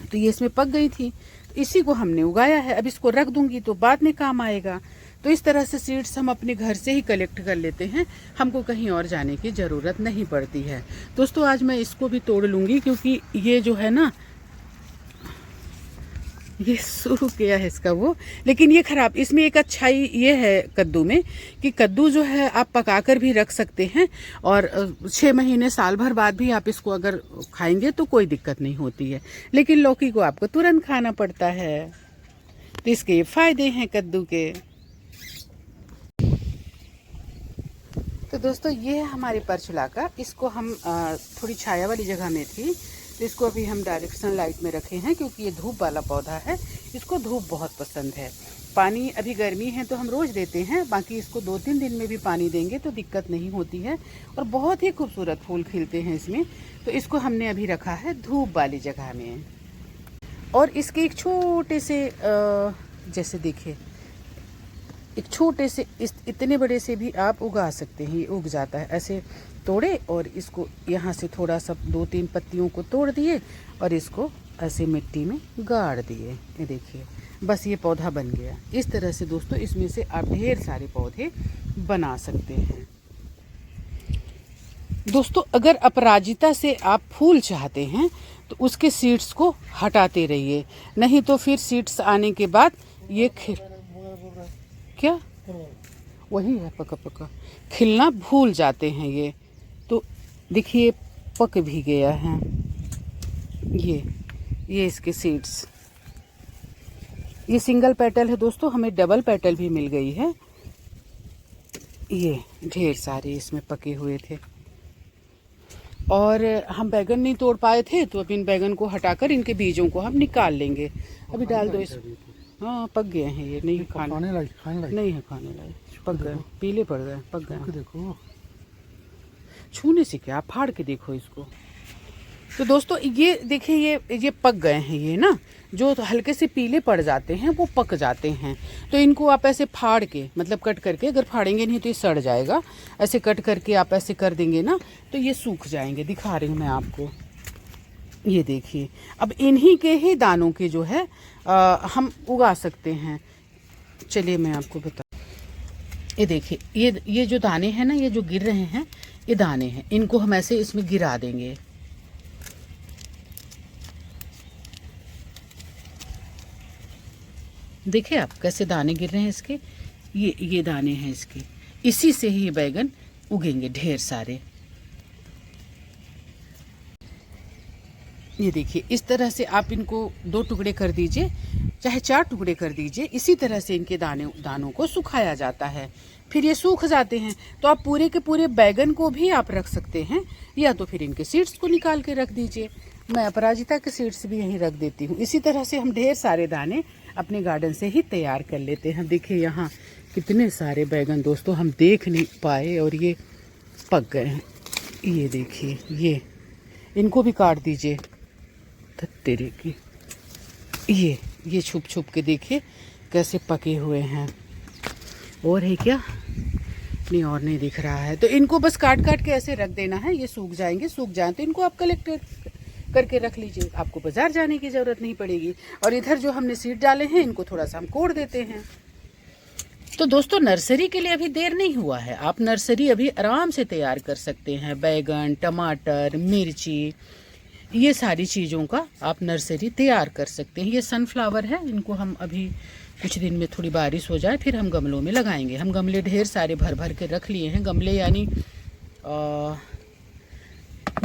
तो ये इसमें पक गई थी, तो इसी को हमने उगाया है। अब इसको रख दूंगी तो बाद में काम आएगा। तो इस तरह से सीड्स हम अपने घर से ही कलेक्ट कर लेते हैं, हमको कहीं और जाने की ज़रूरत नहीं पड़ती है। दोस्तों आज मैं इसको भी तोड़ लूँगी, क्योंकि ये जो है ना ये सूख गया है इसका वो, लेकिन ये खराब। इसमें एक अच्छाई ये है कद्दू में कि कद्दू जो है आप पकाकर भी रख सकते हैं, और 6 महीने साल भर बाद भी आप इसको अगर खाएंगे तो कोई दिक्कत नहीं होती है। लेकिन लौकी को आपको तुरंत खाना पड़ता है। तो इसके ये फायदे हैं कद्दू के। तो दोस्तों ये है हमारी परचुलाका। इसको हम थोड़ी छाया वाली जगह में थी, तो इसको अभी हम डायरेक्शन लाइट में रखे हैं, क्योंकि ये धूप वाला पौधा है, इसको धूप बहुत पसंद है। पानी अभी गर्मी है तो हम रोज़ देते हैं, बाकी इसको 2-3 दिन में भी पानी देंगे तो दिक्कत नहीं होती है। और बहुत ही खूबसूरत फूल खिलते हैं इसमें। तो इसको हमने अभी रखा है धूप वाली जगह में। और इसके एक छोटे से जैसे देखिए एक छोटे से इतने बड़े से भी आप उगा सकते हैं, ये उग जाता है। ऐसे तोड़े और इसको यहाँ से थोड़ा सा 2-3 पत्तियों को तोड़ दिए और इसको ऐसे मिट्टी में गाड़ दिए। ये देखिए बस ये पौधा बन गया। इस तरह से दोस्तों इसमें से आप ढेर सारे पौधे बना सकते हैं। दोस्तों अगर अपराजिता से आप फूल चाहते हैं तो उसके सीड्स को हटाते रहिए, नहीं तो फिर सीड्स आने के बाद ये क्या वही है पका पका खिलना भूल जाते हैं ये। तो देखिए पक भी गया है ये इसके सीड्स। ये सिंगल पेटल है दोस्तों, हमें डबल पेटल भी मिल गई है। ये ढेर सारे इसमें पके हुए थे और हम बैगन नहीं तोड़ पाए थे, तो अब इन बैगन को हटाकर इनके बीजों को हम निकाल लेंगे। अभी डाल दो इस। हाँ पक गए हैं ये, नहीं खाने लायक नहीं है, खाने लायक पक गए, पीले पड़ गए, पक गए। देखो छूने से क्या, फाड़ के देखो इसको। तो दोस्तों ये देखिए ये पक गए हैं। ये ना जो हल्के से पीले पड़ जाते हैं वो पक जाते हैं। तो इनको आप ऐसे फाड़ के मतलब कट करके, अगर फाड़ेंगे नहीं तो ये सड़ जाएगा, ऐसे कट करके आप ऐसे कर देंगे ना तो ये सूख जाएंगे। दिखा रही हूँ मैं आपको, ये देखिए। अब इन्हीं के ही दानों के जो है हम उगा सकते हैं। चलिए मैं आपको बता, ये देखिए ये जो दाने हैं ना, ये जो गिर रहे हैं ये दाने हैं, इनको हम ऐसे इसमें गिरा देंगे। देखिए आप कैसे दाने गिर रहे हैं इसके, ये दाने हैं इसके। इसी से ही बैगन उगेंगे ढेर सारे। ये देखिए इस तरह से आप इनको 2 टुकड़े कर दीजिए, चाहे 4 टुकड़े कर दीजिए। इसी तरह से इनके दानों को सुखाया जाता है, फिर ये सूख जाते हैं। तो आप पूरे के पूरे बैगन को भी आप रख सकते हैं, या तो फिर इनके सीड्स को निकाल के रख दीजिए। मैं अपराजिता के सीड्स भी यहीं रख देती हूँ। इसी तरह से हम ढेर सारे दाने अपने गार्डन से ही तैयार कर लेते हैं। देखिए यहाँ कितने सारे बैगन दोस्तों हम देख नहीं पाए और ये पक गए हैं। ये देखिए इनको भी काट दीजिए। तेरे की ये छुप छुप के देखिए कैसे पके हुए हैं। और है क्या? नहीं और नहीं दिख रहा है। तो इनको बस काट काट के ऐसे रख देना है, ये सूख जाएंगे। सूख जाए तो इनको आप कलेक्ट करके रख लीजिए, आपको बाजार जाने की ज़रूरत नहीं पड़ेगी। और इधर जो हमने सीड डाले हैं इनको थोड़ा सा हम कोड़ देते हैं। तो दोस्तों नर्सरी के लिए अभी देर नहीं हुआ है, आप नर्सरी अभी आराम से तैयार कर सकते हैं। बैगन, टमाटर, मिर्ची, ये सारी चीज़ों का आप नर्सरी तैयार कर सकते हैं। ये सनफ्लावर है, इनको हम अभी कुछ दिन में थोड़ी बारिश हो जाए फिर हम गमलों में लगाएंगे। हम गमले ढेर सारे भर भर के रख लिए हैं। गमले यानी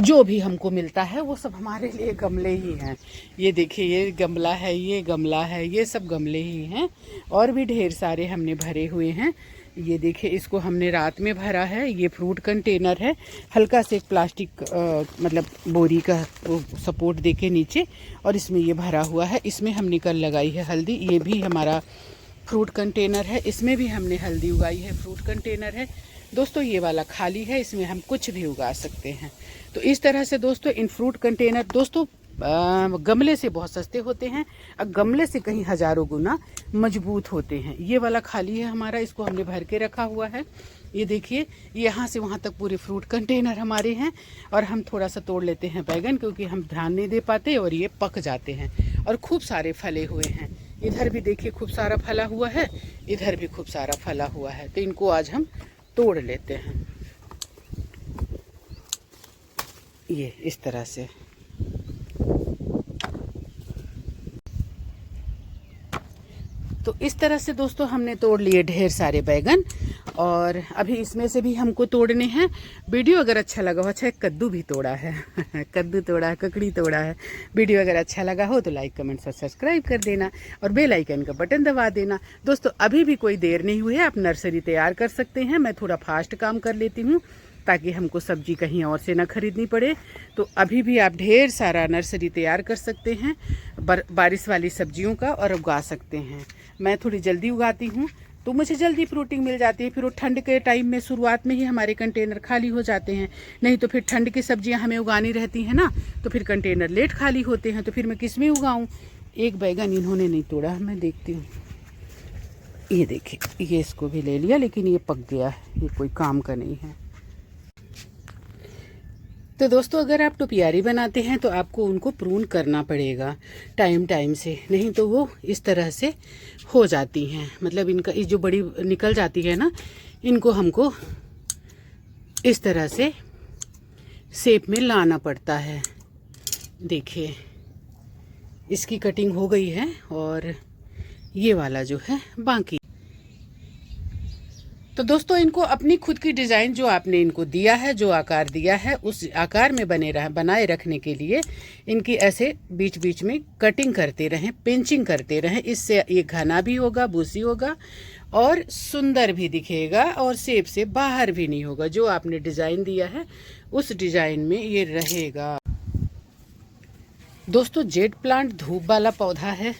जो भी हमको मिलता है वो सब हमारे लिए गमले ही हैं। ये देखिए ये गमला है, ये गमला है, ये सब गमले ही हैं। और भी ढेर सारे हमने भरे हुए हैं। ये देखिए इसको हमने रात में भरा है। ये फ्रूट कंटेनर है, हल्का से एक प्लास्टिक मतलब बोरी का सपोर्ट देके नीचे, और इसमें ये भरा हुआ है। इसमें हमने कल लगाई है हल्दी। ये भी हमारा फ्रूट कंटेनर है, इसमें भी हमने हल्दी उगाई है। फ्रूट कंटेनर है दोस्तों, ये वाला खाली है, इसमें हम कुछ भी उगा सकते हैं। तो इस तरह से दोस्तों इन फ्रूट कंटेनर दोस्तों गमले से बहुत सस्ते होते हैं और गमले से कहीं हजारों गुना मजबूत होते हैं। ये वाला खाली है हमारा, इसको हमने भर के रखा हुआ है। ये देखिए, यहाँ से वहाँ तक पूरे फ्रूट कंटेनर हमारे हैं। और हम थोड़ा सा तोड़ लेते हैं बैगन, क्योंकि हम ध्यान नहीं दे पाते और ये पक जाते हैं। और खूब सारे फले हुए हैं। इधर भी देखिए खूब सारा फला हुआ है, इधर भी खूब सारा फला हुआ है। तो इनको आज हम तोड़ लेते हैं, ये इस तरह से। तो इस तरह से दोस्तों हमने तोड़ लिए ढेर सारे बैगन, और अभी इसमें से भी हमको तोड़ने हैं। वीडियो अगर अच्छा लगा हो, अच्छा कद्दू भी तोड़ा है कद्दू तोड़ा है, ककड़ी तोड़ा है। वीडियो अगर अच्छा लगा हो तो लाइक कमेंट्स और सब्सक्राइब कर देना और बेल आइकन का बटन दबा देना। दोस्तों अभी भी कोई देर नहीं हुई है, आप नर्सरी तैयार कर सकते हैं। मैं थोड़ा फास्ट काम कर लेती हूँ ताकि हमको सब्जी कहीं और से ना खरीदनी पड़े। तो अभी भी आप ढेर सारा नर्सरी तैयार कर सकते हैं बारिश वाली सब्जियों का, और उगा सकते हैं। मैं थोड़ी जल्दी उगाती हूँ तो मुझे जल्दी फ्रूटिंग मिल जाती है। फिर वो ठंड के टाइम में शुरुआत में ही हमारे कंटेनर खाली हो जाते हैं। नहीं तो फिर ठंड की सब्जियां हमें उगानी रहती हैं ना, तो फिर कंटेनर लेट खाली होते हैं। तो फिर मैं किस में उगाऊँ। एक बैगन इन्होंने नहीं तोड़ा, मैं देखती हूँ। ये देखिए, ये इसको भी ले लिया, लेकिन ये पक गया है, ये कोई काम का नहीं है। तो दोस्तों अगर आप टोपियारी बनाते हैं तो आपको उनको प्रून करना पड़ेगा टाइम टाइम से, नहीं तो वो इस तरह से हो जाती हैं। मतलब इनका ये जो बड़ी निकल जाती है ना, इनको हमको इस तरह से शेप में लाना पड़ता है। देखिए इसकी कटिंग हो गई है, और ये वाला जो है बाकी। तो दोस्तों इनको अपनी खुद की डिज़ाइन जो आपने इनको दिया है, जो आकार दिया है, उस आकार में बनाए रखने के लिए इनकी ऐसे बीच बीच में कटिंग करते रहें, पिंचिंग करते रहें। इससे ये घना भी होगा, बूसी होगा और सुंदर भी दिखेगा, और शेप से बाहर भी नहीं होगा। जो आपने डिज़ाइन दिया है उस डिज़ाइन में ये रहेगा। दोस्तों जेड प्लांट धूप वाला पौधा है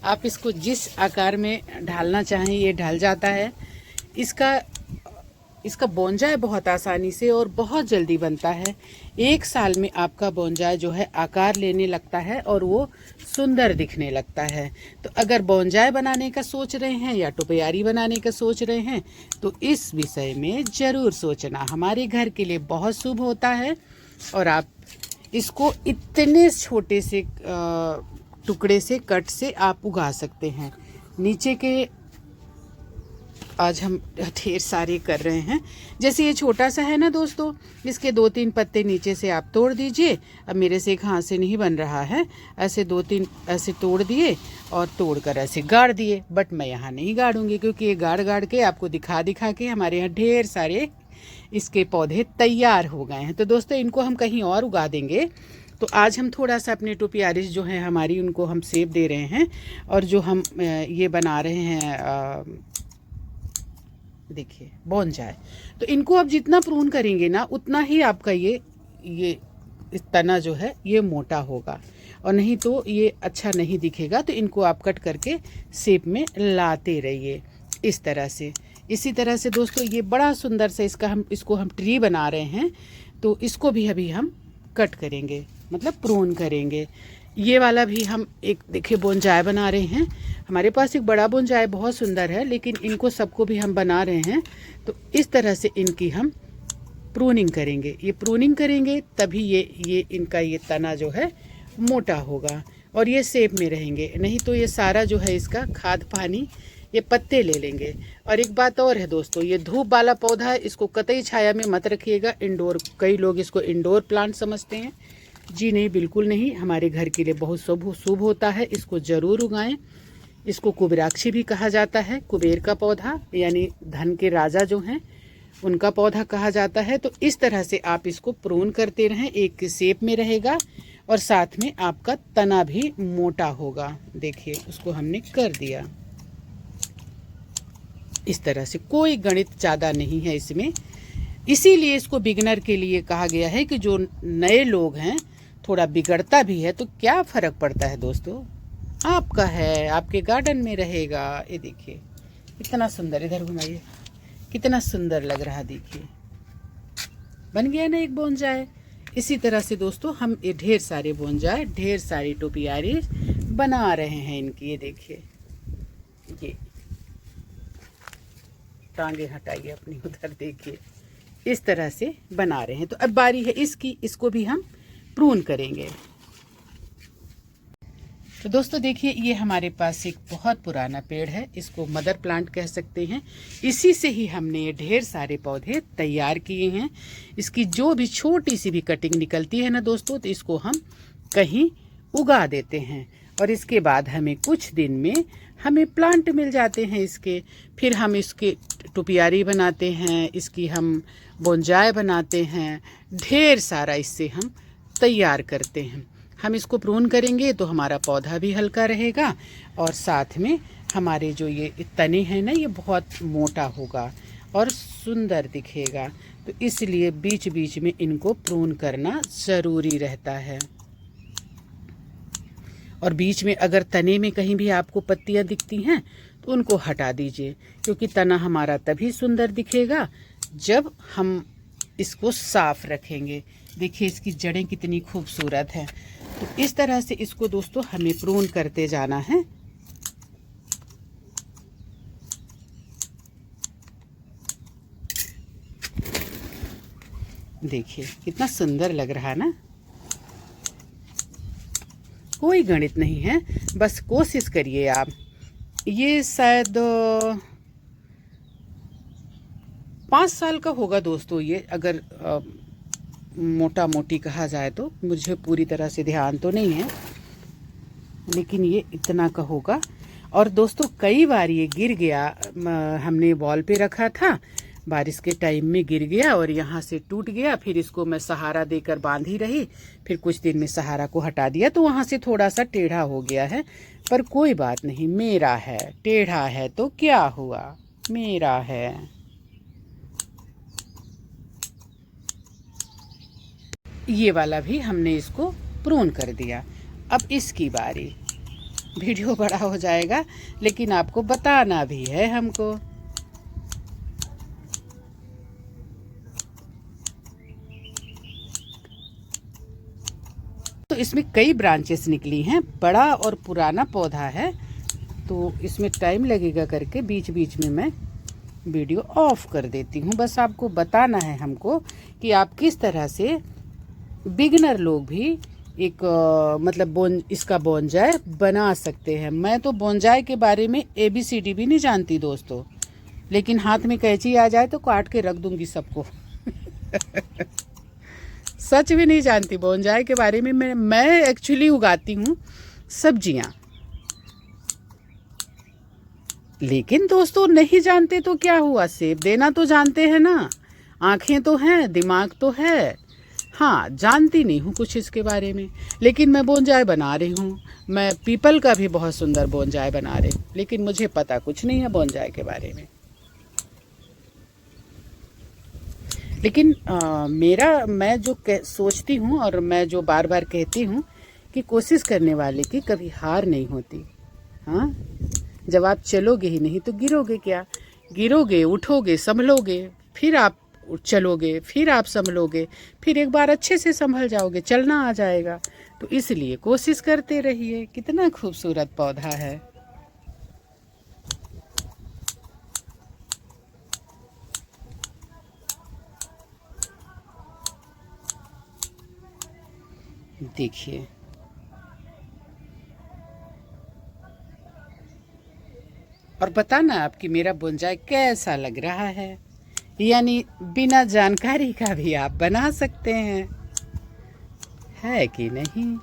आप इसको जिस आकार में ढालना चाहें ये ढल जाता है। इसका बोंजाई बहुत आसानी से और बहुत जल्दी बनता है। 1 साल में आपका बोंजाई जो है आकार लेने लगता है और वो सुंदर दिखने लगता है। तो अगर बोंजाई बनाने का सोच रहे हैं या टोपियारी बनाने का सोच रहे हैं तो इस विषय में ज़रूर सोचना, हमारे घर के लिए बहुत शुभ होता है। और आप इसको इतने छोटे से टुकड़े से कट से आप उगा सकते हैं। नीचे के आज हम ढेर सारे कर रहे हैं। जैसे ये छोटा सा है ना दोस्तों, इसके 2-3 पत्ते नीचे से आप तोड़ दीजिए। अब मेरे से एक हाथ से नहीं बन रहा है, ऐसे 2-3 ऐसे तोड़ दिए और तोड़कर ऐसे गाड़ दिए। बट मैं यहाँ नहीं गाड़ूंगी, क्योंकि ये गाड़ के आपको दिखा के हमारे यहाँ ढेर सारे इसके पौधे तैयार हो गए हैं। तो दोस्तों इनको हम कहीं और उगा देंगे। तो आज हम थोड़ा सा अपने टोपियारिस जो है हमारी, उनको हम शेप दे रहे हैं। और जो हम ये बना रहे हैं देखिए बोंजाई, तो इनको आप जितना प्रून करेंगे ना उतना ही आपका ये इस तना जो है ये मोटा होगा, और नहीं तो ये अच्छा नहीं दिखेगा। तो इनको आप कट करके शेप में लाते रहिए इस तरह से। इसी तरह से दोस्तों ये बड़ा सुंदर से इसको हम ट्री बना रहे हैं। तो इसको भी अभी हम कट करेंगे, मतलब प्रून करेंगे। ये वाला भी हम एक देखिए बोंजाई बना रहे हैं। हमारे पास एक बड़ा बोंजाई बहुत सुंदर है, लेकिन इनको सबको भी हम बना रहे हैं। तो इस तरह से इनकी हम प्रूनिंग करेंगे। ये प्रूनिंग करेंगे तभी ये इनका ये तना जो है मोटा होगा और ये शेप में रहेंगे। नहीं तो ये सारा जो है इसका खाद पानी ये पत्ते ले लेंगे। और एक बात और है दोस्तों, ये धूप वाला पौधा है, इसको कतई छाया में मत रखिएगा। इंडोर, कई लोग इसको इंडोर प्लांट समझते हैं। जी नहीं, बिल्कुल नहीं, हमारे घर के लिए बहुत शुभ होता है। इसको ज़रूर उगाएं। इसको कुबेराक्षी भी कहा जाता है, कुबेर का पौधा, यानी धन के राजा जो हैं उनका पौधा कहा जाता है। तो इस तरह से आप इसको प्रून करते रहें, एक शेप में रहेगा और साथ में आपका तना भी मोटा होगा। देखिए उसको हमने कर दिया इस तरह से। कोई गणित ज़्यादा नहीं है इसमें, इसीलिए इसको बिगनर के लिए कहा गया है कि जो नए लोग हैं, थोड़ा बिगड़ता भी है तो क्या फ़र्क पड़ता है दोस्तों, आपका है, आपके गार्डन में रहेगा। ये देखिए कितना सुंदर, इधर घुमाइए, कितना सुंदर लग रहा, देखिए बन गया ना एक बोनजाय। इसी तरह से दोस्तों हम ये ढेर सारे बोनजाय, ढेर सारी टोपियारी बना रहे हैं इनकी। ये देखिए, ये टांगे हटाइए अपनी, उधर देखिए, इस तरह से बना रहे हैं। तो अब बारी है इसकी, इसको भी हम प्रून करेंगे। तो दोस्तों देखिए, ये हमारे पास एक बहुत पुराना पेड़ है, इसको मदर प्लांट कह सकते हैं। इसी से ही हमने ये ढेर सारे पौधे तैयार किए हैं। इसकी जो भी छोटी सी भी कटिंग निकलती है ना दोस्तों, तो इसको हम कहीं उगा देते हैं और इसके बाद हमें कुछ दिन में हमें प्लांट मिल जाते हैं इसके। फिर हम इसके टोपियारी बनाते हैं, इसकी हम बोनजाय बनाते हैं, ढेर सारा इससे हम तैयार करते हैं। हम इसको प्रून करेंगे तो हमारा पौधा भी हल्का रहेगा और साथ में हमारे जो ये तने हैं ना, ये बहुत मोटा होगा और सुंदर दिखेगा। तो इसलिए बीच बीच में इनको प्रून करना ज़रूरी रहता है। और बीच में अगर तने में कहीं भी आपको पत्तियां दिखती हैं तो उनको हटा दीजिए, क्योंकि तना हमारा तभी सुंदर दिखेगा जब हम इसको साफ रखेंगे। देखिए इसकी जड़ें कितनी खूबसूरत हैं। तो इस तरह से इसको दोस्तों हमें प्रून करते जाना है। देखिए कितना सुंदर लग रहा है ना। कोई गणित नहीं है, बस कोशिश करिए आप। ये शायद 5 साल का होगा दोस्तों ये, अगर मोटा मोटी कहा जाए तो। मुझे पूरी तरह से ध्यान तो नहीं है, लेकिन ये इतना का होगा। और दोस्तों कई बार ये गिर गया, हमने वॉल पे रखा था, बारिश के टाइम में गिर गया और यहाँ से टूट गया। फिर इसको मैं सहारा देकर बांधी रही, फिर कुछ दिन में सहारा को हटा दिया तो वहाँ से थोड़ा सा टेढ़ा हो गया है। पर कोई बात नहीं, मेरा है, टेढ़ा है तो क्या हुआ, मेरा है। ये वाला भी हमने इसको प्रून कर दिया। अब इसकी बारी। वीडियो बड़ा हो जाएगा लेकिन आपको बताना भी है हमको। तो इसमें कई ब्रांचेस निकली हैं, बड़ा और पुराना पौधा है, तो इसमें टाइम लगेगा करके बीच बीच में मैं वीडियो ऑफ कर देती हूँ। बस आपको बताना है हमको कि आप किस तरह से बिगिनर लोग भी एक मतलब इसका बोनजाय बना सकते हैं। मैं तो बोनजाय के बारे में ABCD भी नहीं जानती दोस्तों, लेकिन हाथ में कैंची आ जाए तो काट के रख दूंगी सबको। सच भी नहीं जानती बोनजाय के बारे में। मैं एक्चुअली उगाती हूँ सब्जियाँ, लेकिन दोस्तों नहीं जानते तो क्या हुआ, सेब देना तो जानते हैं ना, आंखें तो हैं, दिमाग तो है। हाँ, जानती नहीं हूँ कुछ इसके बारे में, लेकिन मैं बोनजाय बना रही हूँ। मैं पीपल का भी बहुत सुंदर बोनजाय बना रही हूँ, लेकिन मुझे पता कुछ नहीं है बोनजाय के बारे में। लेकिन मैं जो सोचती हूँ और मैं जो बार बार कहती हूँ कि कोशिश करने वाले की कभी हार नहीं होती। हाँ, जब आप चलोगे ही नहीं तो गिरोगे क्या? गिरोगे, उठोगे, संभलोगे, फिर आप चलोगे, फिर आप संभलोगे, फिर एक बार अच्छे से संभल जाओगे, चलना आ जाएगा। तो इसलिए कोशिश करते रहिए। कितना खूबसूरत पौधा है। देखिए और बताना आपकी मेरा बोनजाय कैसा लग रहा है। यानी बिना जानकारी का भी आप बना सकते हैं, है कि नहीं?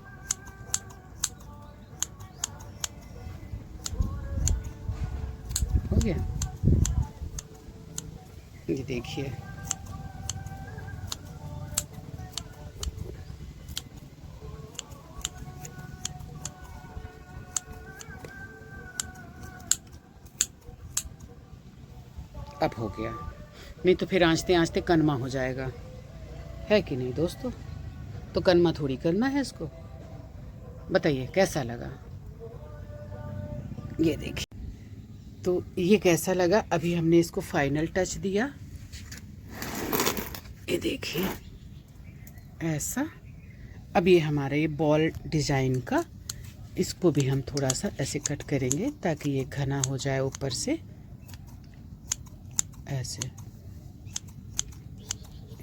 हो गया। ये देखिए अब हो गया, नहीं तो फिर आंचते आंचते कनमा हो जाएगा, है कि नहीं दोस्तों? तो कनमा थोड़ी करना है इसको। बताइए कैसा लगा? ये देखिए, तो ये कैसा लगा। अभी हमने इसको फाइनल टच दिया, ये देखिए ऐसा। अब ये हमारा ये बॉल डिज़ाइन का, इसको भी हम थोड़ा सा ऐसे कट करेंगे ताकि ये घना हो जाए ऊपर से ऐसे।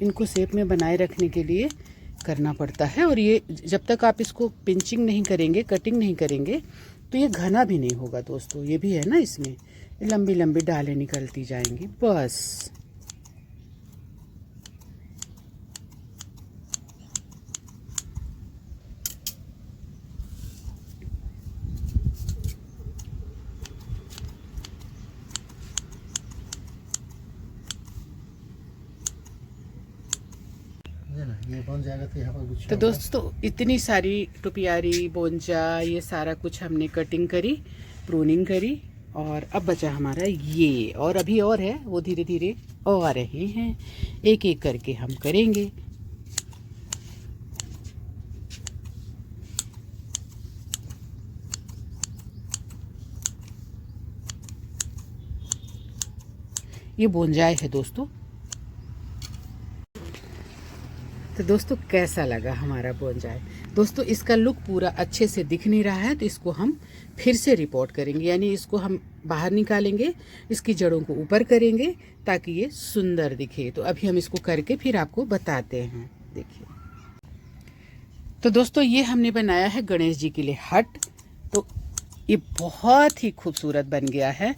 इनको शेप में बनाए रखने के लिए करना पड़ता है, और ये जब तक आप इसको पिंचिंग नहीं करेंगे, कटिंग नहीं करेंगे, तो ये घना भी नहीं होगा दोस्तों। ये भी है ना, इसमें लंबी लंबी डालें निकलती जाएंगी बस। ये बन जाएगा तो यहाँ पर गुच्छा तो होगा। दोस्तों इतनी सारी टोपियारी, बोंजा, ये सारा कुछ हमने कटिंग करी, प्रूनिंग करी, और अब बचा हमारा ये। और अभी और है, वो धीरे धीरे और आ रहे हैं, एक एक करके हम करेंगे। ये बोंजाई है दोस्तों। तो दोस्तों कैसा लगा हमारा बोंजाई। दोस्तों इसका लुक पूरा अच्छे से दिख नहीं रहा है, तो इसको हम फिर से रिपोर्ट करेंगे, यानी इसको हम बाहर निकालेंगे, इसकी जड़ों को ऊपर करेंगे ताकि ये सुंदर दिखे। तो अभी हम इसको करके फिर आपको बताते हैं। देखिए, तो दोस्तों ये हमने बनाया है गणेश जी के लिए हट। तो ये बहुत ही खूबसूरत बन गया है।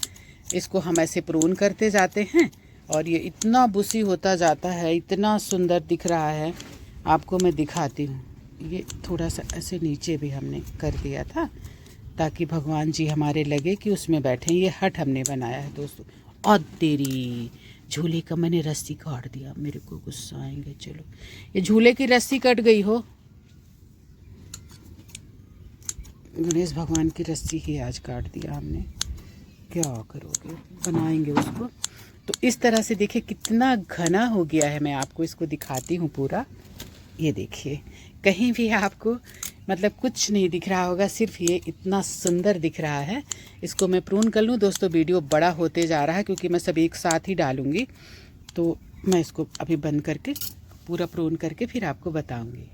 इसको हम ऐसे प्रून करते जाते हैं और ये इतना बुशी होता जाता है, इतना सुंदर दिख रहा है। आपको मैं दिखाती हूँ। ये थोड़ा सा ऐसे नीचे भी हमने कर दिया था ताकि भगवान जी हमारे लगे कि उसमें बैठे। ये हट हमने बनाया है दोस्तों। और तेरी झूले का मैंने रस्सी काट दिया, मेरे को गुस्सा आएंगे। चलो, ये झूले की रस्सी कट गई हो। गणेश भगवान की रस्सी ही आज काट दिया हमने, क्या करोगे, बनाएंगे उसको। तो इस तरह से देखिए कितना घना हो गया है। मैं आपको इसको दिखाती हूँ पूरा। ये देखिए, कहीं भी आपको मतलब कुछ नहीं दिख रहा होगा, सिर्फ ये इतना सुंदर दिख रहा है। इसको मैं प्रून कर लूँ दोस्तों। वीडियो बड़ा होते जा रहा है क्योंकि मैं सब एक साथ ही डालूँगी, तो मैं इसको अभी बंद करके पूरा प्रून करके फिर आपको बताऊँगी।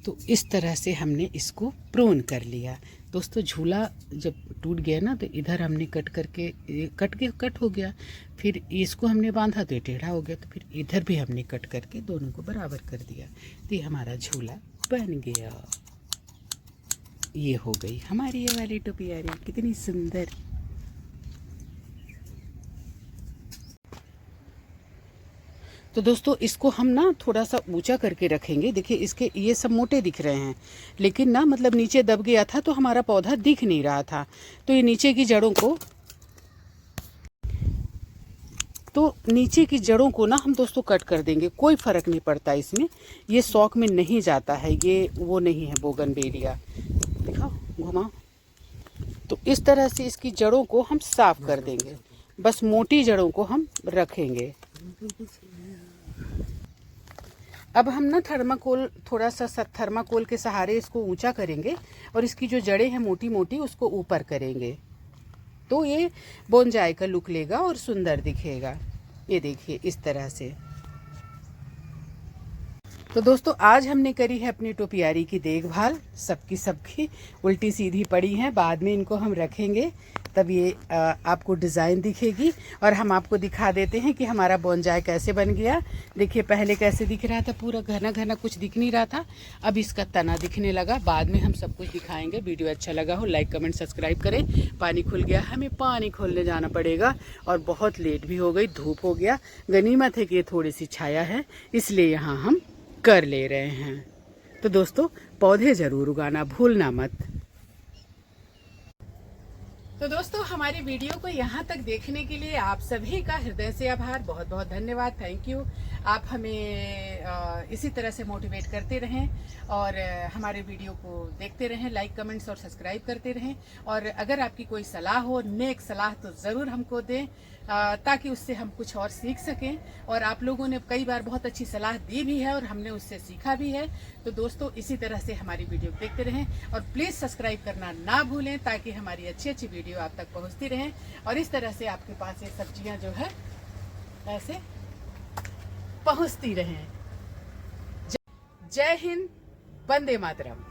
तो इस तरह से हमने इसको प्रून कर लिया दोस्तों। झूला जब टूट गया ना, तो इधर हमने कट हो गया। फिर इसको हमने बांधा तो ये टेढ़ा हो गया, तो फिर इधर भी हमने कट करके दोनों को बराबर कर दिया। तो ये हमारा झूला बन गया। ये हो गई हमारी ये वाली टोपियारी, कितनी सुंदर। तो दोस्तों इसको हम ना थोड़ा सा ऊंचा करके रखेंगे। देखिए इसके ये सब मोटे दिख रहे हैं, लेकिन ना मतलब नीचे दब गया था तो हमारा पौधा दिख नहीं रहा था। तो ये नीचे की जड़ों को ना हम दोस्तों कट कर देंगे। कोई फ़र्क नहीं पड़ता इसमें, ये शौक में नहीं जाता है। ये वो नहीं है बोगनवेलिया, दिखाओ घुमाओ। तो इस तरह से इसकी जड़ों को हम साफ कर देंगे, बस मोटी जड़ों को हम रखेंगे। अब हम ना थोड़ा सा थर्माकोल के सहारे इसको ऊंचा करेंगे और इसकी जो जड़ें हैं मोटी मोटी उसको ऊपर करेंगे, तो ये बोनजाई का लुक लेगा और सुंदर दिखेगा। ये देखिए इस तरह से। तो दोस्तों आज हमने करी है अपनी टोपियारी की देखभाल। सबकी उल्टी सीधी पड़ी हैं, बाद में इनको हम रखेंगे तब ये आपको डिज़ाइन दिखेगी। और हम आपको दिखा देते हैं कि हमारा बोनजाई कैसे बन गया। देखिए पहले कैसे दिख रहा था, पूरा घना घना कुछ दिख नहीं रहा था, अब इसका तना दिखने लगा। बाद में हम सब कुछ दिखाएंगे। वीडियो अच्छा लगा हो लाइक कमेंट सब्सक्राइब करें। पानी खुल गया, हमें पानी खोलने जाना पड़ेगा और बहुत लेट भी हो गई, धूप हो गया। गनीमत है कि ये थोड़ी सी छाया है, इसलिए यहाँ हम कर ले रहे हैं। तो दोस्तों पौधे ज़रूर उगाना भूलना मत। तो दोस्तों हमारी वीडियो को यहाँ तक देखने के लिए आप सभी का हृदय से आभार, बहुत बहुत धन्यवाद, थैंक यू। आप हमें इसी तरह से मोटिवेट करते रहें और हमारे वीडियो को देखते रहें, लाइक कमेंट्स और सब्सक्राइब करते रहें। और अगर आपकी कोई सलाह हो, नेक सलाह, तो ज़रूर हमको दें ताकि उससे हम कुछ और सीख सकें। और आप लोगों ने कई बार बहुत अच्छी सलाह दी भी है और हमने उससे सीखा भी है। तो दोस्तों इसी तरह से हमारी वीडियो देखते रहें और प्लीज़ सब्सक्राइब करना ना भूलें ताकि हमारी अच्छी अच्छी वीडियो आप तक पहुंचती रहें और इस तरह से आपके पास ये सब्जियां जो है ऐसे पहुंचती रहें। जय हिंद, वंदे मातरम।